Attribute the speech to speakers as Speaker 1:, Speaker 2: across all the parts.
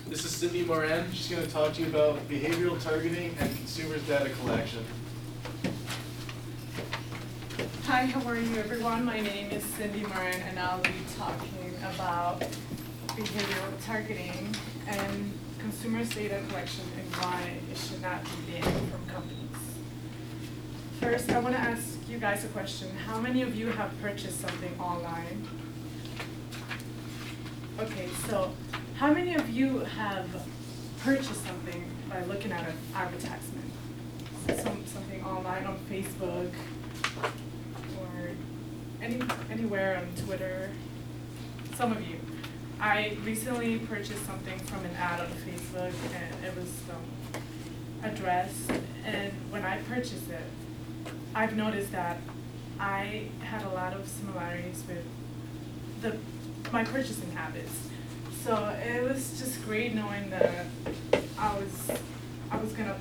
Speaker 1: This is Cindy Moran. She's going to talk to you about behavioral targeting and consumers data collection.
Speaker 2: Hi, how are you everyone? My name is Cindy Moran and I'll be talking about behavioral targeting and consumers data collection and why it should not be banned from companies. First, I want to ask you guys a question. How many of you have purchased something online? Okay, so how many of you have purchased something by looking at an advertisement? Something online on Facebook or anywhere on Twitter? Some of you. I recently purchased something from an ad on Facebook and it was a dress, and when I purchased it, I've noticed that I had a lot of similarities with my purchasing habits. So it was just great knowing that I was gonna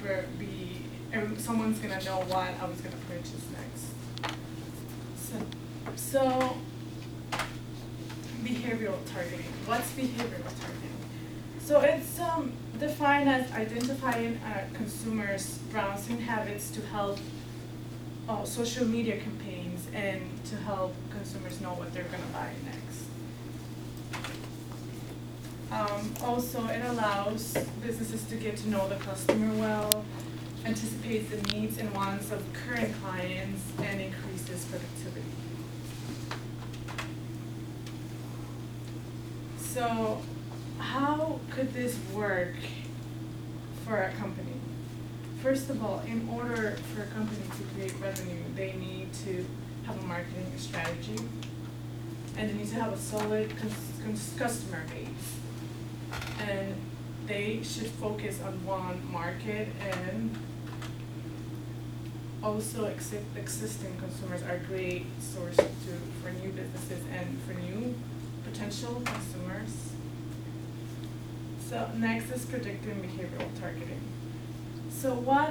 Speaker 2: someone's gonna know what I was gonna purchase next. So behavioral targeting. What's behavioral targeting? So it's defined as identifying consumers' browsing habits to help social media campaigns and to help consumers know what they're gonna buy next. Also, it allows businesses to get to know the customer well, anticipates the needs and wants of current clients, and increases productivity. So, how could this work for a company? First of all, in order for a company to create revenue, they need to have a marketing strategy, and they need to have a solid customer base. And they should focus on one market, and also existing consumers are a great source for new businesses and for new potential consumers. So next is predictive behavioral targeting. So what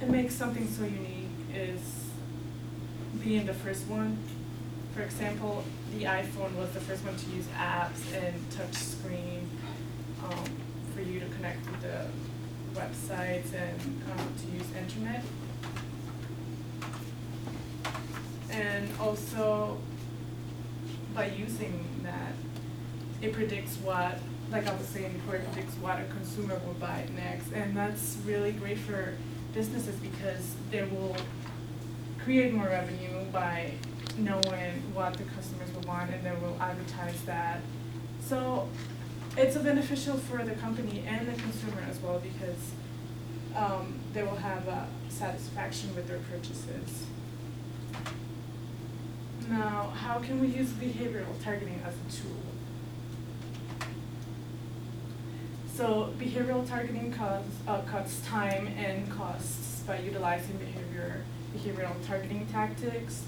Speaker 2: makes something so unique is being the first one. For example, the iPhone was the first one to use apps and touch screen for you to connect with the websites and to use internet. And also, by using that, it predicts what, like I was saying before, it predicts what a consumer will buy next. And that's really great for businesses because they will create more revenue by knowing what the customers will want, and they will advertise that. So it's beneficial for the company and the consumer as well because they will have satisfaction with their purchases. Now, how can we use behavioral targeting as a tool? So behavioral targeting cuts time and costs by utilizing behavioral targeting tactics.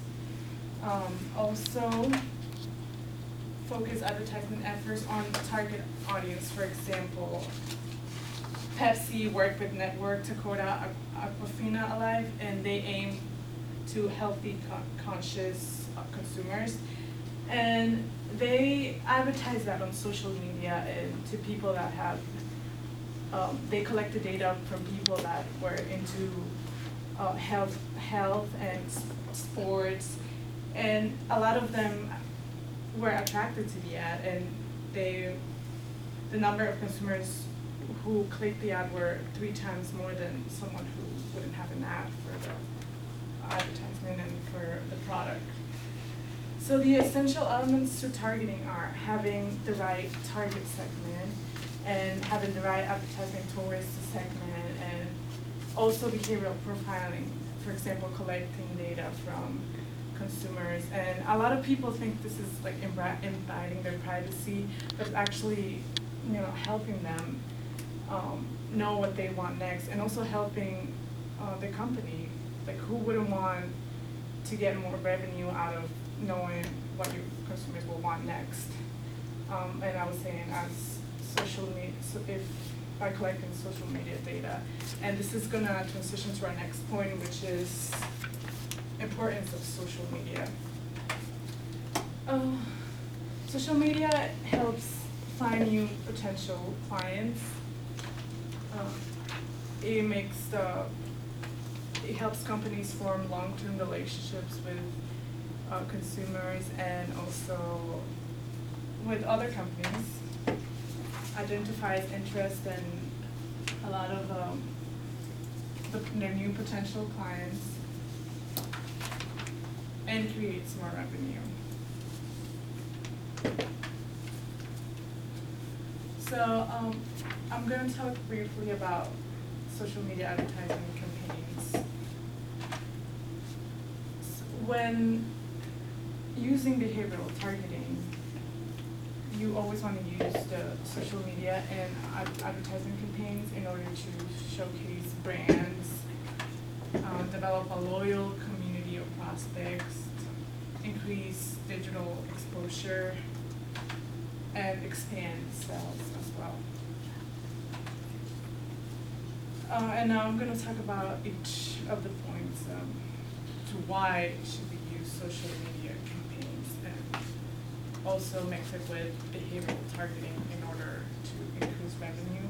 Speaker 2: Also, focus advertisement efforts on the target audience. For example, Pepsi worked with Network Dakota Aquafina Alive, and they aim to healthy, conscious consumers. And they advertise that on social media and to people that have, they collect the data from people that were into health and sports, and a lot of them were attracted to the ad, and the number of consumers who clicked the ad were 3 times more than someone who wouldn't have an ad for the advertisement and for the product. So the essential elements to targeting are having the right target segment and having the right advertising towards the segment, and also behavioral profiling, for example, collecting data from consumers. And a lot of people think this is like invading their privacy, but it's actually, helping them know what they want next, and also helping the company. Like, who wouldn't want to get more revenue out of knowing what your consumers will want next? And I was saying, as social media, so if by collecting social media data, and this is gonna transition to our next point, which is importance of social media. Social media helps find new potential clients it helps companies form long-term relationships with consumers and also with other companies, identifies interest in a lot of their new potential clients, and creates more revenue. So I'm going to talk briefly about social media advertising campaigns. When using behavioral targeting, you always want to use the social media and advertising campaigns in order to showcase brands, develop a loyal community of prospects, increase digital exposure, and expand sales as well. And now I'm going to talk about each of the points to why should we use social media campaigns, and also mix it with behavioral targeting in order to increase revenue.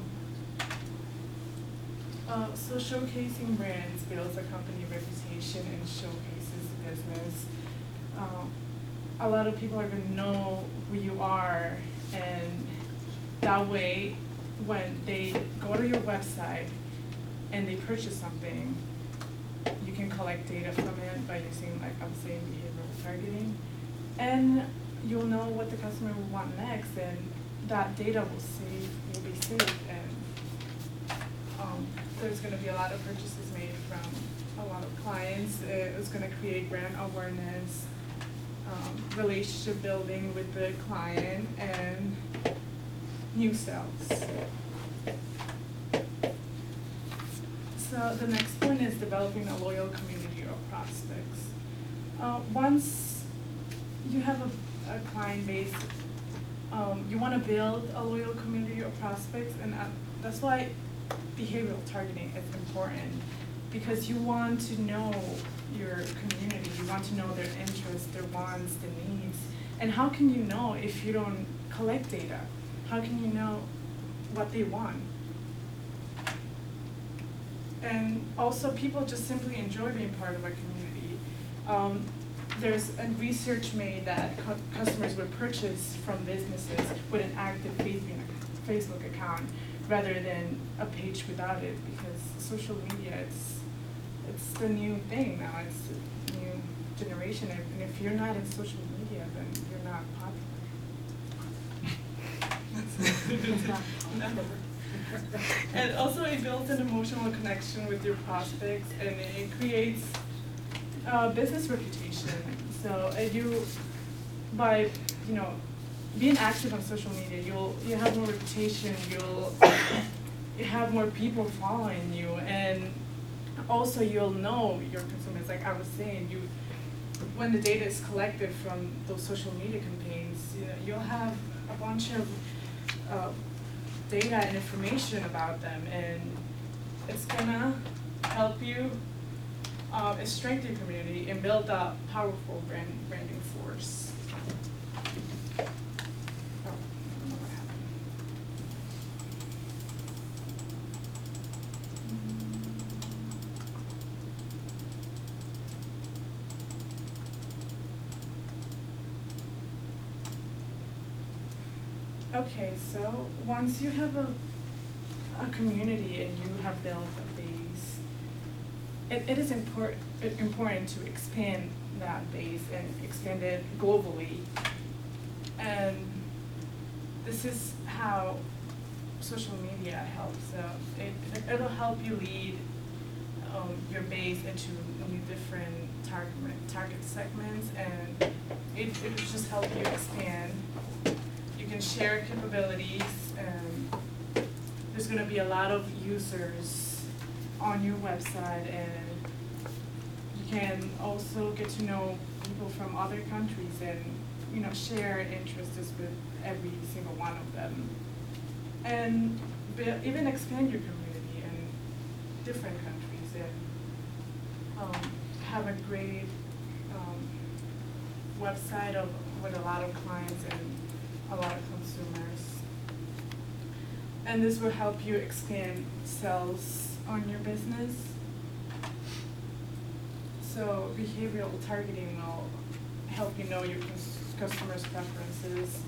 Speaker 2: So showcasing brands builds a company reputation and showcases business. A lot of people are going to know who you are, and that way when they go to your website and they purchase something, you can collect data from it by using, like I'm saying, behavioral targeting, and you'll know what the customer will want next, and that data will be saved, and there's going to be a lot of purchases made from a lot of clients. It's going to create brand awareness, relationship building with the client, and new sales. So the next point is developing a loyal community of prospects. Once you have a client base, you want to build a loyal community of prospects, and that's why behavioral targeting is important, because you want to know your community, you want to know their interests, their wants, their needs. And how can you know if you don't collect data? How can you know what they want? And also, people just simply enjoy being part of a community. There's a research made that customers would purchase from businesses with an active Facebook account rather than a page without it, because social media, it's the new thing now. It's the new generation, and if you're not in social media, then you're not popular. And also, it builds an emotional connection with your prospects, and it creates a business reputation. So by being active on social media, you have more reputation. You have more people following you, and also you'll know your consumers. Like I was saying, when the data is collected from those social media campaigns, you'll have a bunch of data and information about them, and it's gonna help you strengthen your community and build a powerful branding force. Oh, I don't know what happened. Okay, so once you have a community and you have built a base, it is important to expand that base and expand it globally. And this is how social media helps. It'll help you lead your base into new different target segments, and it will just help you expand. You can share capabilities, and there's going to be a lot of users on your website, and you can also get to know people from other countries and share interests with every single one of them, and even expand your community in different countries, and have a great website with a lot of clients and a lot of consumers. And this will help you expand sales on your business. So behavioral targeting will help you know your customers' preferences,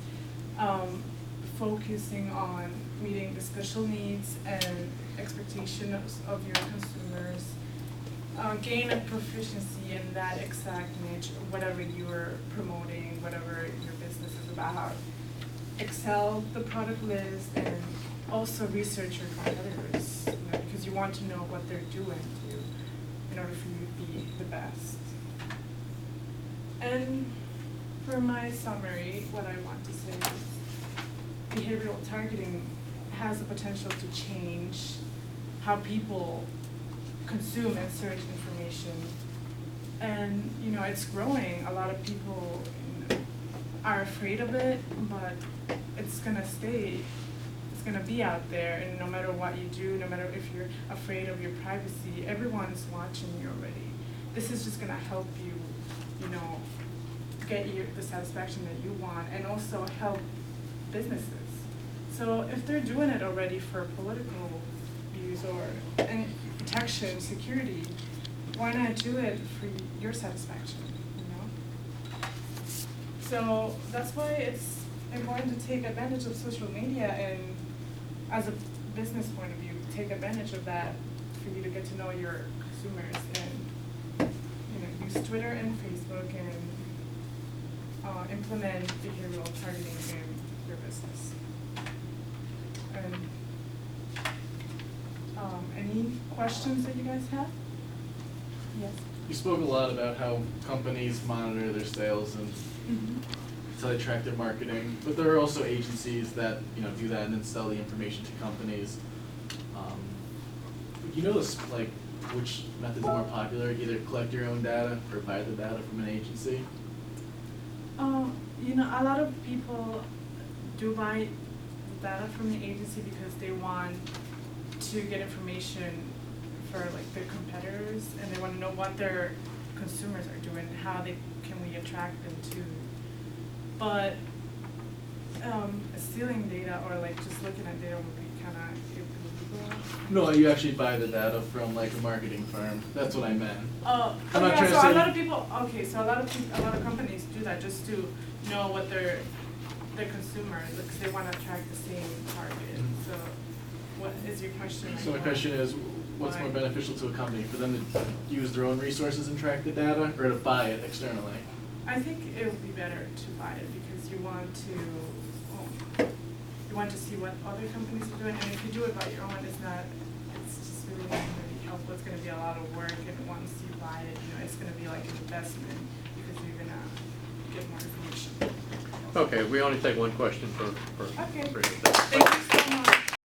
Speaker 2: focusing on meeting the special needs and expectations of your consumers, gain a proficiency in that exact niche, whatever you're promoting, whatever your business is about. Excel the product list and also research your competitors, because you want to know what they're doing in order for you to be the best. And for my summary, what I want to say is behavioral targeting has the potential to change how people consume and search information. And it's growing. A lot of people are afraid of it, but it's gonna stay. It's gonna be out there, and no matter what you do, no matter if you're afraid of your privacy, everyone's watching you already. This is just gonna help you, get the satisfaction that you want, and also help businesses. So if they're doing it already for political views or protection, security, why not do it for your satisfaction? So that's why it's important to take advantage of social media, and as a business point of view, take advantage of that for you to get to know your consumers, and use Twitter and Facebook and implement behavioral targeting in your business. And any questions that you guys have? Yes.
Speaker 1: You spoke a lot about how companies monitor their sales and so they track their marketing, but there are also agencies that do that and then sell the information to companies. Which method is more popular? Either collect your own data or buy the data from an agency.
Speaker 2: A lot of people do buy data from the agency because they want to get information for their competitors, and they want to know what their consumers are doing, how can we attract them to. But stealing data or just looking at data would be kind of illegal.
Speaker 1: No, you actually buy the data from a marketing firm. That's what I meant.
Speaker 2: I'm not trying to say. A lot of people. Okay, so a lot of companies do that just to know what their consumers, because they want to attract the same target. So, what is your question?
Speaker 1: So my question is, what's more beneficial to a company, for them to use their own resources and track the data, or to buy it externally?
Speaker 2: I think it would be better to buy it because you want to see what other companies are doing, and if you do it by your own, it's just really not going to be helpful. It's going to be a lot of work, and once you buy it, it's going to be like an investment because you're going to get more information.
Speaker 3: Okay, we only take one question per.
Speaker 2: Okay.
Speaker 3: per
Speaker 2: Thank you so much.